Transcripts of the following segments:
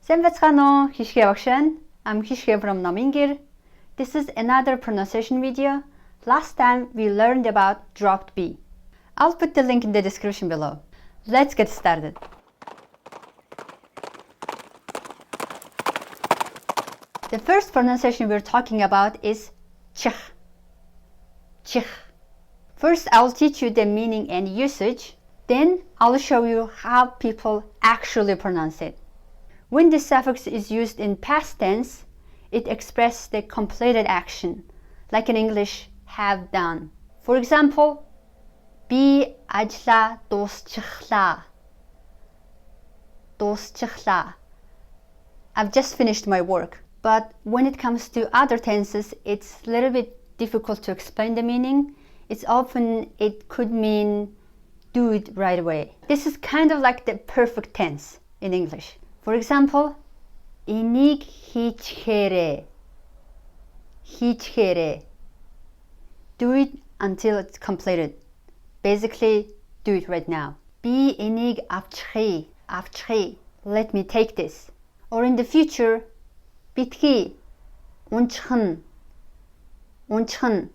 Сайн байцгаана уу? Хишгэ багшаа. I'm Hishge from Namingir. This is another pronunciation video. Last time we learned about dropped B. I'll put the link in the description below. Let's get started. The first pronunciation we're talking about is ch. Ch. First, I'll teach you the meaning and usage. Then I'll show you how people actually pronounce it. When the suffix is used in past tense, it expresses the completed action, like in English, have done. For example, би ажлаа дуусчихлаа. Дуусчихлаа. I've just finished my work. But when it comes to other tenses, it's a little bit difficult to explain the meaning. It could mean do it right away. This is kind of like the perfect tense in English. For example, энийг хийчихээрэй. Хийчихээрэй. Do it until it's completed. Basically, do it right now. Би энийг авчихъя. Авчихъя. Let me take this. Or in the future, битгий. Унчих нь. Унчих нь.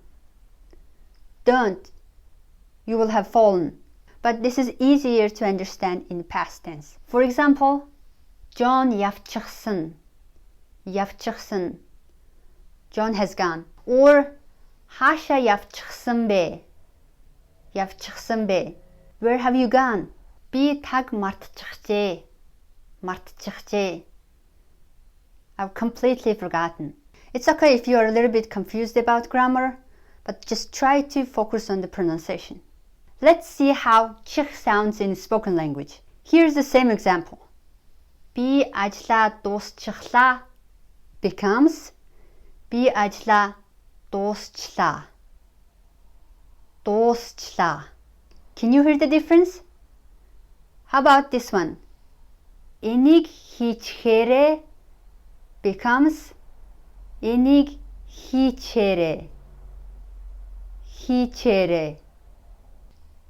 Don't. You will have fallen. But this is easier to understand in past tense. For example, John явчихсан. Явчихсан. John has gone. Or хаашаа явчихсан бэ? Явчихсан бэ? Where have you gone? Би таг мартчихжээ. Мартчихжээ. I've completely forgotten. It's okay if you are a little bit confused about grammar, but just try to focus on the pronunciation. Let's see how ch sounds in spoken language. Here's the same example. Би ажлаа дуусчихлаа becomes би ажлаа дуусчлаа. Дуусчлаа. Can you hear the difference? How about this one? Энийг хийчихээрэй becomes энийг хийчихээрэй. Хийчихээрэй.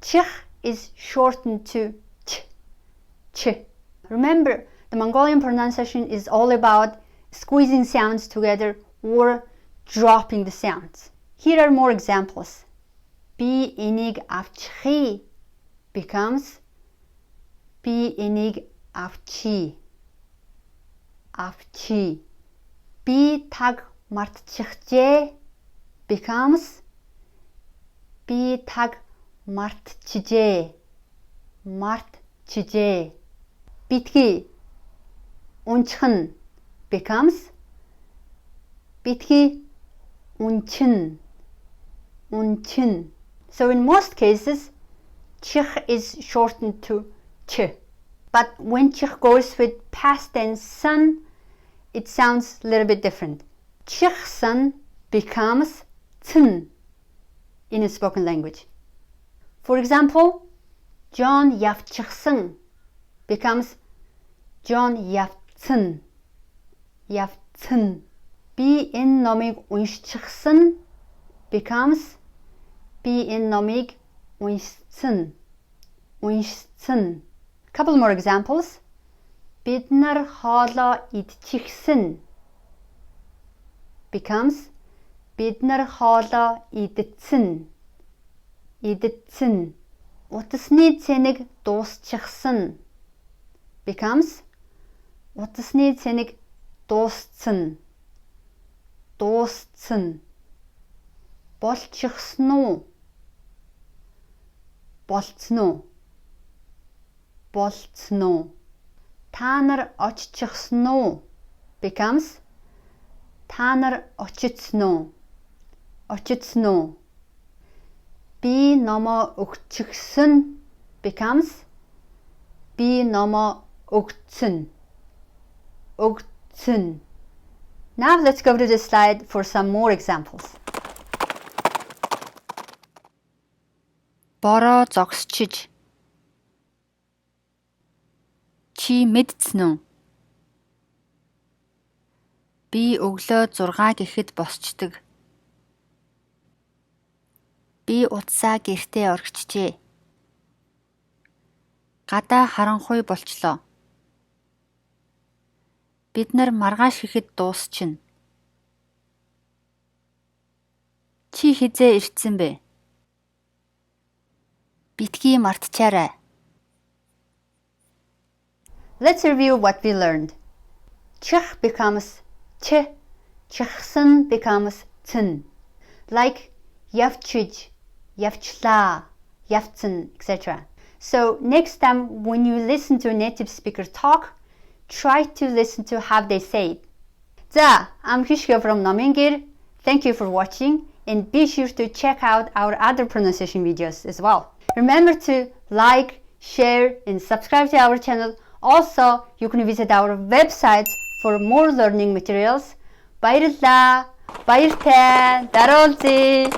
Ch is shortened to ch. Ch. Remember, the Mongolian pronunciation is all about squeezing sounds together or dropping the sounds. Here are more examples. Би энийг авчихъя becomes би энийг авчий. Авчий. Би таг мартчихжээ becomes би таг мартчихжээ. Мартчихжээ. Битгий. Унчих нь becomes битгий унчин. Унчин. So in most cases, ch is shortened to ch. But when ch goes with past tense san, it sounds a little bit different. Чихсан becomes цэн in a spoken language. For example, John явчихсан becomes John явцсан. Явцсан. Би энэ номыг уншчихсан becomes би энэ номыг уншсан. Уншсан. Couple more examples. Бид нар хоолоо идчихсэн becomes бид нар хоолоо идсэн. Идсэн. Утасны цэник дуусчихсан becomes утасны цэник дууссан. Дууссан. Болчихсон уу? Болцсон уу? Болцсон уу? Та нар оччихсон уу becomes та нар очицсон уу? Очицсон уу? Би номоо өгчихсөн becomes би номоо өгцөн. Өгцөн. Now let's go to the slide for some more examples. Бороо зогсчиж. Чи мэдсэн үү? Би өглөө 6 гэхэд босчдөг. Би утсаа гэртээ орхичжээ. Гадаа харанхуй болчлоо. Бид нар маргааш ихэд дуусчихна. Чи хизээ ирсэн бэ? Битгий мартчаарай. Let's review what we learned. Чих becomes ch. Чихсан becomes цэн. Like явчиж, явчлаа, явцсан, etc. So next time when you listen to a native speaker talk, try to listen to how they say it. За, I'm Hishka from Namengir. Thank you for watching and be sure to check out our other pronunciation videos as well. Remember to like, share and subscribe to our channel. Also, you can visit our website for more learning materials. Баярлалаа. Баяртай. Дараа уулзъя.